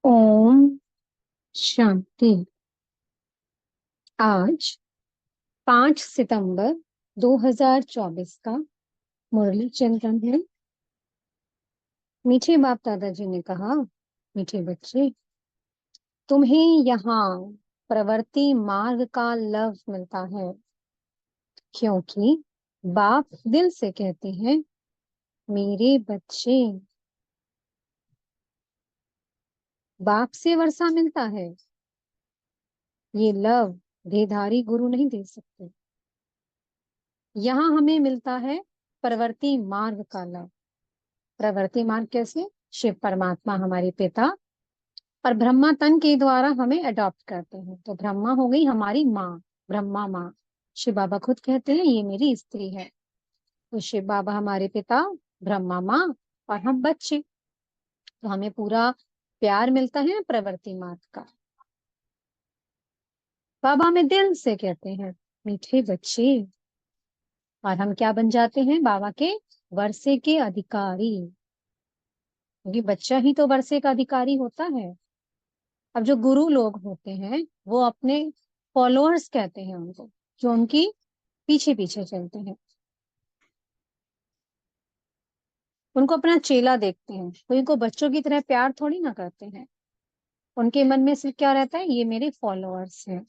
ओम शांति। आज 5 सितंबर 2024 का मुरली चिंतन है। मीठे बाप दादाजी ने कहा, मीठे बच्चे, तुम्हें यहाँ प्रवृत्ति मार्ग का लव मिलता है, क्योंकि बाप दिल से कहते हैं, मेरे बच्चे। बाप से वर्षा मिलता है। ये लव देहधारी गुरु नहीं दे सकते। यहाँ हमें मिलता है प्रवृत्ति मार्ग का लव। प्रवृत्ति मार्ग कैसे? शिव परमात्मा हमारे पिता और ब्रह्मा तन के द्वारा हमें अडॉप्ट करते हैं, तो ब्रह्मा हो गई हमारी माँ, ब्रह्मा माँ। शिव बाबा खुद कहते हैं ये मेरी स्त्री है। तो शिव बाबा हमारे पिता, ब्रह्मा माँ और हम बच्चे। तो हमें पूरा प्यार मिलता है प्रवृत्ति मार्ग का। बाबा हमें दिल से कहते हैं, मीठे बच्चे। और हम क्या बन जाते हैं? बाबा के वर्षे के अधिकारी, क्योंकि बच्चा ही तो वर्षे का अधिकारी होता है। अब जो गुरु लोग होते हैं वो अपने फॉलोअर्स कहते हैं उनको, जो उनकी पीछे पीछे चलते हैं, उनको अपना चेला देखते हैं। कोई उनको बच्चों की तरह प्यार थोड़ी ना करते हैं। उनके मन में सिर्फ क्या रहता है? ये मेरे फॉलोअर्स हैं।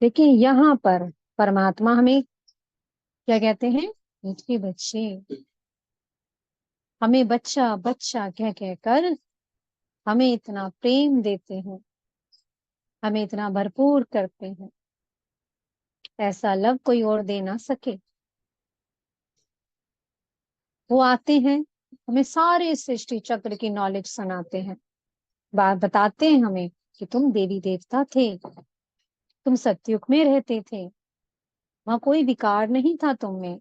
लेकिन यहाँ पर परमात्मा हमें क्या कहते हैं? मीठे बच्चे। हमें बच्चा बच्चा कह कह कर हमें इतना प्रेम देते हैं, हमें इतना भरपूर करते हैं। ऐसा लव कोई और दे ना सके। वो आते हैं, हमें सारे सृष्टि चक्र की नॉलेज सुनाते हैं, बात बताते हैं हमें कि तुम देवी देवता थे, तुम सतयुग में रहते थे, वहां कोई विकार नहीं था तुम में,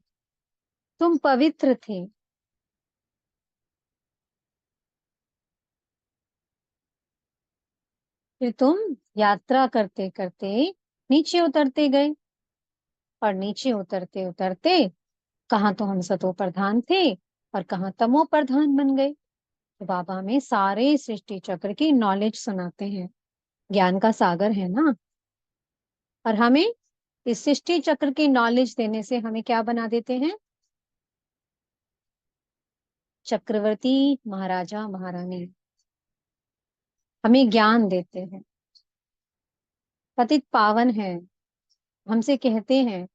तुम पवित्र थे। फिर तुम यात्रा करते करते नीचे उतरते गए, और नीचे उतरते उतरते कहाँ तो हम सतो प्रधान थे और कहाँ तमो प्रधान बन गए। तो बाबा हमें सारे सृष्टि चक्र की नॉलेज सुनाते हैं। ज्ञान का सागर है ना। और हमें इस सृष्टि चक्र की नॉलेज देने से हमें क्या बना देते हैं? चक्रवर्ती महाराजा महारानी। हमें ज्ञान देते हैं। पतित पावन है, हमसे कहते हैं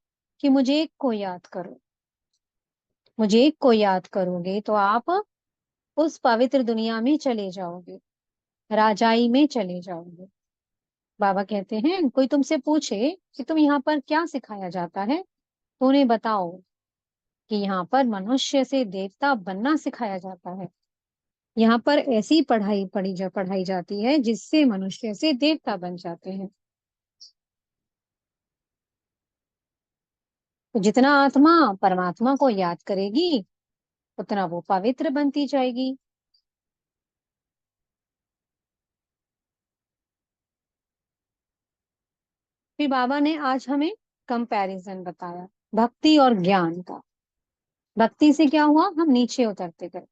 कि मुझे एक को याद करो। मुझे एक को याद करोगे तो आप उस पवित्र दुनिया में चले जाओगे, राजाई में चले जाओगे। बाबा कहते हैं कोई तुमसे पूछे कि तुम यहाँ पर क्या सिखाया जाता है, तो उन्हें बताओ कि यहाँ पर मनुष्य से देवता बनना सिखाया जाता है। यहाँ पर ऐसी पढ़ाई जाती है जिससे मनुष्य से देवता बन जाते हैं। तो जितना आत्मा परमात्मा को याद करेगी उतना वो पवित्र बनती जाएगी। फिर बाबा ने आज हमें कंपैरिजन बताया भक्ति और ज्ञान का। भक्ति से क्या हुआ? हम नीचे उतरते गए।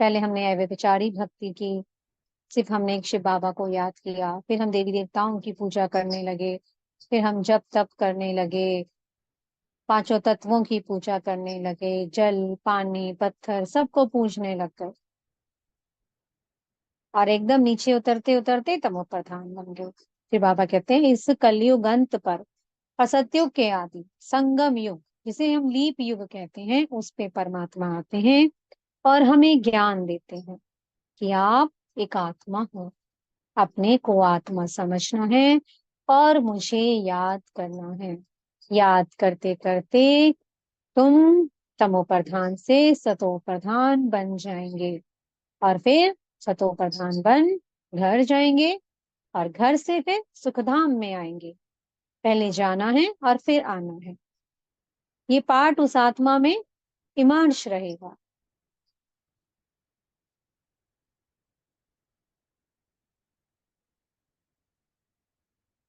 पहले हमने अव्यभिचारी भक्ति की, सिर्फ हमने एक शिव बाबा को याद किया। फिर हम देवी देवताओं की पूजा करने लगे। फिर हम जप तप करने लगे, पांचों तत्वों की पूजा करने लगे, जल पानी पत्थर सबको पूजने लग गए। और एकदम नीचे उतरते उतरते तमो प्रधान बन गए। फिर बाबा कहते हैं इस कलयुग अंत पर असत्युग के आदि संगम युग, जिसे हम लीप युग कहते हैं, उस पे परमात्मा आते हैं और हमें ज्ञान देते हैं कि आप एक आत्मा हो, अपने को आत्मा समझना है और मुझे याद करना है। याद करते करते तुम तमो प्रधान से सतो प्रधान बन जाएंगे, और फिर सतो प्रधान बन घर जाएंगे, और घर से फिर सुखधाम में आएंगे। पहले जाना है और फिर आना है। ये पार्ट उस आत्मा में इमर्ज रहेगा।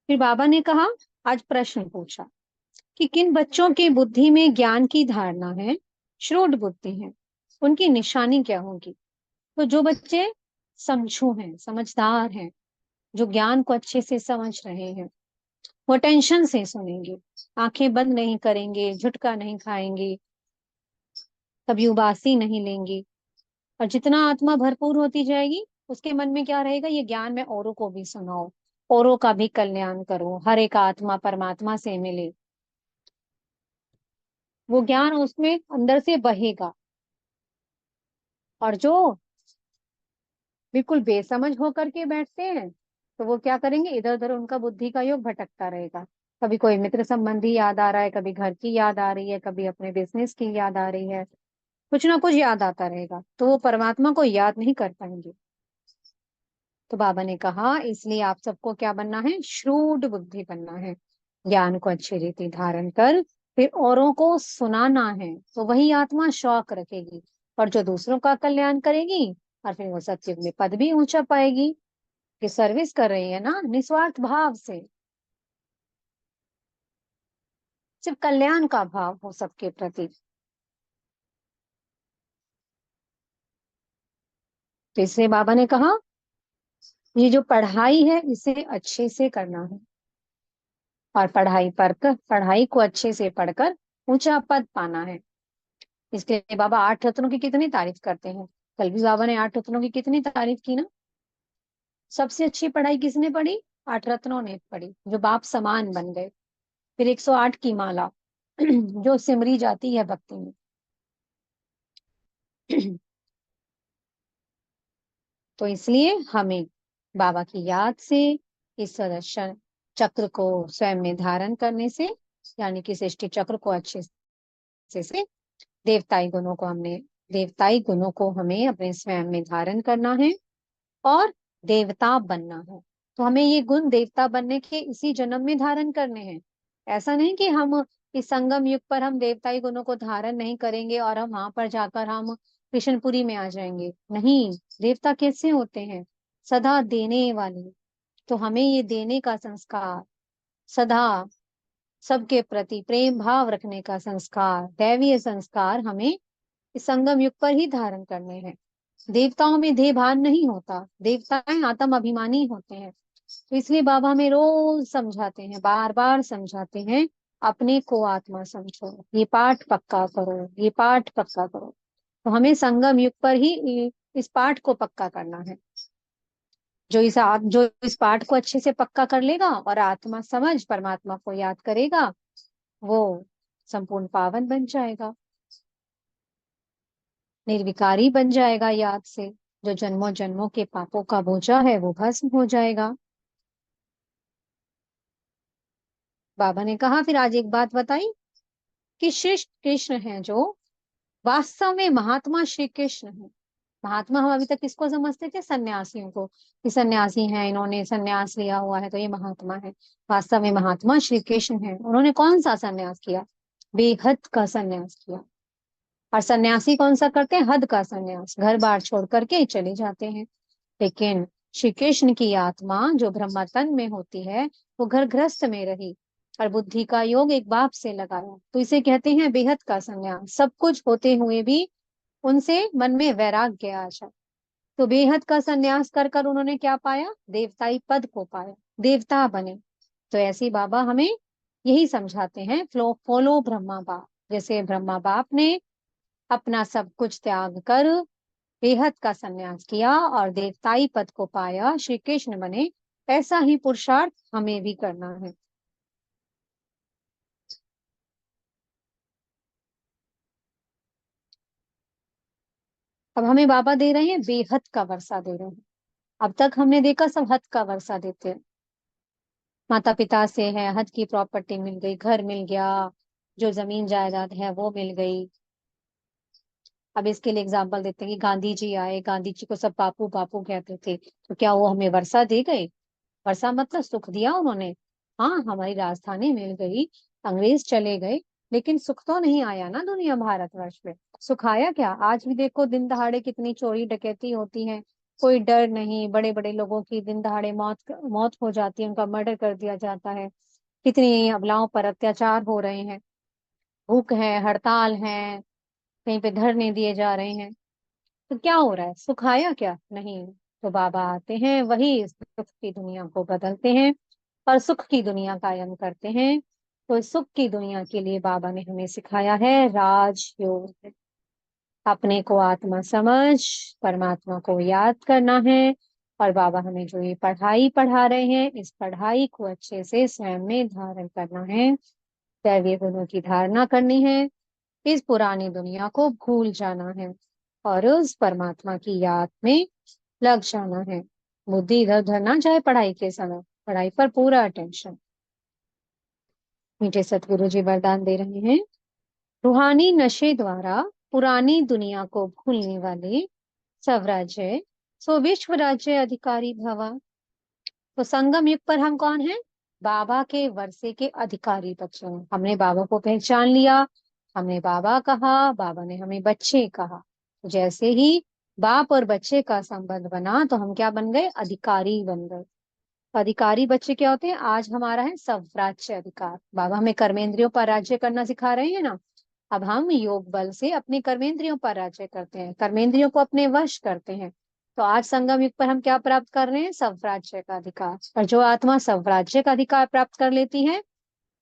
फिर बाबा ने कहा, आज प्रश्न पूछा कि किन बच्चों के बुद्धि में ज्ञान की धारणा है, श्रूड बुद्धि है, उनकी निशानी क्या होगी? तो जो बच्चे समझू हैं, समझदार हैं, जो ज्ञान को अच्छे से समझ रहे हैं, वो टेंशन से सुनेंगे, आंखें बंद नहीं करेंगे, झुटका नहीं खाएंगे, कभी उबासी नहीं लेंगे। और जितना आत्मा भरपूर होती जाएगी, उसके मन में क्या रहेगा, ये ज्ञान मैं औरों को भी सुनाओ, औरों का भी कल्याण करो, हर एक आत्मा परमात्मा से मिले। वो ज्ञान उसमें अंदर से बहेगा। और जो बिल्कुल बेसमझ होकर के बैठते हैं, तो वो क्या करेंगे, इधर उधर उनका बुद्धि का योग भटकता रहेगा। कभी कोई मित्र संबंधी याद आ रहा है, कभी घर की याद आ रही है, कभी अपने बिजनेस की याद आ रही है, कुछ ना कुछ याद आता रहेगा, तो वो परमात्मा को याद नहीं कर पाएंगे। तो बाबा ने कहा इसलिए आप सबको क्या बनना है, श्रूड बुद्धि बनना है, ज्ञान को अच्छी रीति धारण कर फिर औरों को सुनाना है, तो वही आत्मा शौक रखेगी, और जो दूसरों का कल्याण करेगी, और फिर वो सत्युग में पद भी ऊंचा पाएगी, कि सर्विस कर रही है ना निस्वार्थ भाव से, सिर्फ कल्याण का भाव हो सबके प्रति। तो इसलिए बाबा ने कहा ये जो पढ़ाई है इसे अच्छे से करना है, और पढ़ाई को अच्छे से पढ़कर ऊंचा पद पाना है। इसलिए बाबा आठ रत्नों की कितनी तारीफ करते हैं। कल भी बाबा ने आठ रत्नों की कितनी तारीफ की ना। सबसे अच्छी पढ़ाई किसने पढ़ी, आठ रत्नों ने पढ़ी, जो बाप समान बन गए। फिर 108 की माला जो सिमरी जाती है भक्ति में। तो इसलिए हमें बाबा की याद से इस सुदर्शन चक्र को स्वयं में धारण करने से, यानी कि सृष्टि चक्र को अच्छे से देवताई गुणों को हमने देवताई गुणों को हमें अपने स्वयं में धारण करना है, और देवता बनना है। तो हमें ये गुण देवता बनने के इसी जन्म में धारण करने हैं। ऐसा नहीं कि हम इस संगम युग पर हम देवताई गुणों को धारण नहीं करेंगे और हम वहां पर जाकर हम कृष्णपुरी में आ जाएंगे, नहीं। देवता कैसे होते हैं, सदा देने वाले। तो हमें ये देने का संस्कार, सदा सबके प्रति प्रेम भाव रखने का संस्कार, दैवीय संस्कार हमें इस संगम युग पर ही धारण करने हैं। देवताओं में देह भान नहीं होता, देवताएं आत्म अभिमानी होते हैं। तो इसलिए बाबा हमें रोज समझाते हैं, बार बार समझाते हैं, अपने को आत्मा समझो, ये पाठ पक्का करो, ये पाठ पक्का करो। तो हमें संगम युग पर ही इस पाठ को पक्का करना है। जो इस पाठ को अच्छे से पक्का कर लेगा और आत्मा समझ परमात्मा को याद करेगा, वो संपूर्ण पावन बन जाएगा, निर्विकारी बन जाएगा याद से। जो जन्मों जन्मों के पापों का बोझा है वो भस्म हो जाएगा। बाबा ने कहा फिर आज एक बात बताई, कि श्री कृष्ण है जो वास्तव में महात्मा श्री कृष्ण है। महात्मा हम अभी तक किसको समझते थे, सन्यासियों को, कि सन्यासी हैं, इन्होंने सन्यास लिया हुआ है तो ये महात्मा है। वास्तव में महात्मा श्री कृष्ण है। उन्होंने कौन सा सन्यास किया, बेहद का सन्यास किया। और सन्यासी कौन सा करते हैं, हद का सन्यास, घर बार छोड़ करके चले जाते हैं। लेकिन श्री कृष्ण की आत्मा जो ब्रह्म तन में होती है, वो घर गृहस्थ में रही, और बुद्धि का योग एक बाप से लगाया, तो इसे कहते हैं बेहद का संन्यास। सब कुछ होते हुए भी उनसे मन में वैराग्य आ जाए। तो बेहद का संन्यास कर कर उन्होंने क्या पाया, देवताई पद को पाया, देवता बने। तो ऐसे बाबा हमें यही समझाते हैं, फ्लो फॉलो ब्रह्मा बाप। जैसे ब्रह्मा बाप ने अपना सब कुछ त्याग कर बेहद का संन्यास किया और देवताई पद को पाया, श्री कृष्ण बने, ऐसा ही पुरुषार्थ हमें भी करना है। अब हमें बाबा दे रहे हैं बेहद का वर्षा दे रहे हैं। अब तक हमने देखा सब हद का वर्षा देते हैं, माता पिता से है, हद की प्रॉपर्टी मिल गई, घर मिल गया, जो जमीन जायदाद है वो मिल गई। अब इसके लिए एग्जाम्पल देते हैं कि गांधी जी आए, गांधी जी को सब बापू बापू कहते थे, तो क्या वो हमें वर्षा दे गए, वर्षा मतलब सुख दिया उन्होंने। हाँ, हमारी राजधानी मिल गई, अंग्रेज चले गए, लेकिन सुख तो नहीं आया ना दुनिया भारतवर्ष में। सुख आया क्या, आज भी देखो दिन दहाड़े कितनी चोरी डकैती होती है, कोई डर नहीं, बड़े बड़े लोगों की दिन दहाड़े मौत मौत हो जाती है, उनका मर्डर कर दिया जाता है, कितनी अबलाओं पर अत्याचार हो रहे हैं, भूख है, हड़ताल है, कहीं पे धरने दिए जा रहे हैं। तो क्या हो रहा है, सुख आया क्या? नहीं। तो बाबा आते हैं, वही इस दुख की दुनिया को बदलते हैं और सुख की दुनिया कायम करते हैं। तो इस सुख की दुनिया के लिए बाबा ने हमें सिखाया है राजयोग। अपने को आत्मा समझ परमात्मा को याद करना है। और बाबा हमें जो ये पढ़ाई पढ़ा रहे हैं, इस पढ़ाई को अच्छे से स्वयं में धारण करना है। दैवीय गुणों की धारणा करनी है। इस पुरानी दुनिया को भूल जाना है और उस परमात्मा की याद में लग जाना है। बुद्धि इधर उधर ना जाए पढ़ाई के समय, पढ़ाई पर पूरा अटेंशन। मीठे सतगुरु जी वरदान दे रहे हैं। रूहानी नशे द्वारा पुरानी दुनिया को भूलने वाले स्वराज्य सो विश्व राज्य अधिकारी भवा। तो संगम युग पर हम कौन हैं? बाबा के वर्षे के अधिकारी बच्चे हैं। हमने बाबा को पहचान लिया, हमने बाबा कहा, बाबा ने हमें बच्चे कहा। तो जैसे ही बाप और बच्चे का संबंध बना तो हम क्या बन गए? अधिकारी बन गए। अधिकारी बच्चे क्या होते हैं? आज हमारा है स्वराज्य अधिकार। बाबा हमें कर्मेंद्रियों पर राज्य करना सिखा रहे हैं ना। अब हम योग बल से अपने कर्मेंद्रियों पर राज्य करते हैं, कर्मेंद्रियों को अपने वश करते हैं। तो आज संगम युग पर हम क्या प्राप्त कर रहे हैं? स्वराज्य का अधिकार। और जो आत्मा स्वराज्य का अधिकार प्राप्त कर लेती है,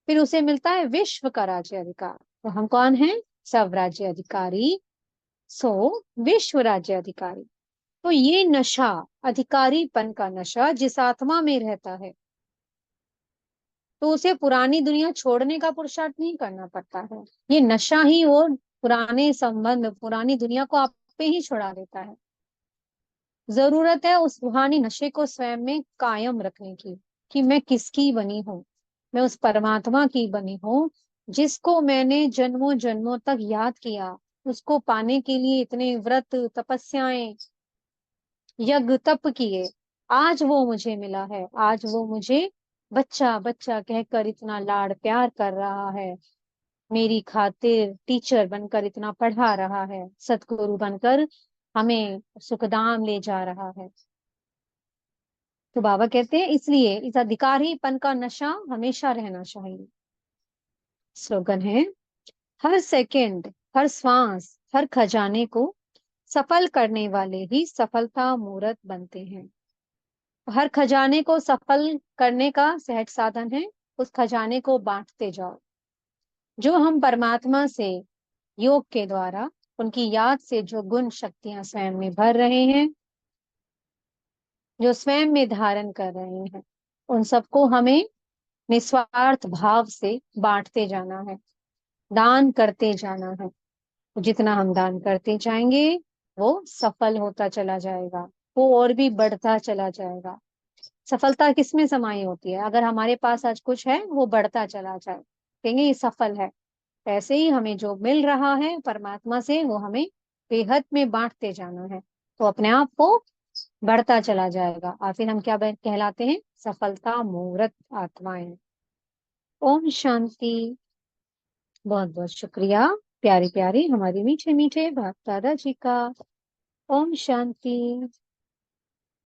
फिर उसे मिलता है विश्व का राज्य अधिकार। तो हम कौन है? स्वराज्य अधिकारी सो विश्व राज्य अधिकारी। तो ये नशा, अधिकारीपन का नशा जिस आत्मा में रहता है, तो उसे पुरानी दुनिया छोड़ने का पुरुषार्थ नहीं करना पड़ता है। ये नशा ही वो पुराने संबंध, पुरानी दुनिया को आप पे ही छुड़ा देता है। जरूरत है उस रूहानी नशे को स्वयं में कायम रखने की, कि मैं किसकी बनी हूँ? मैं उस परमात्मा की बनी हूँ जिसको मैंने जन्मों जन्मों तक याद किया। उसको पाने के लिए इतने व्रत, तपस्याएं, यज्ञ, तप किए। आज वो मुझे मिला है, आज वो मुझे बच्चा बच्चा कहकर इतना लाड़ प्यार कर रहा है। मेरी खातिर टीचर बनकर इतना पढ़ा रहा है, सतगुरु बनकर हमें सुखधाम ले जा रहा है। तो बाबा कहते हैं इसलिए इस अधिकारीपन का नशा हमेशा रहना चाहिए। स्लोगन है, हर सेकंड, हर श्वास, हर खजाने को सफल करने वाले ही सफलता मूर्त बनते हैं। हर खजाने को सफल करने का सहज साधन है, उस खजाने को बांटते जाओ। जो हम परमात्मा से योग के द्वारा, उनकी याद से जो गुण शक्तियां स्वयं में भर रहे हैं, जो स्वयं में धारण कर रहे हैं, उन सबको हमें निस्वार्थ भाव से बांटते जाना है, दान करते जाना है। जितना हम दान करते जाएंगे, वो सफल होता चला जाएगा, वो और भी बढ़ता चला जाएगा। सफलता किसमें समाई होती है? अगर हमारे पास आज कुछ है, वो बढ़ता चला जाए, कहेंगे ये सफल है। ऐसे ही हमें जो मिल रहा है परमात्मा से, वो हमें बेहद में बांटते जाना है, तो अपने आप को बढ़ता चला जाएगा। और फिर हम क्या कहलाते हैं? सफलता मूर्त आत्माएं। ओम शांति। बहुत बहुत शुक्रिया प्यारी प्यारी हमारी मीठे मीठे बाप दादा जी का। ओम शांति।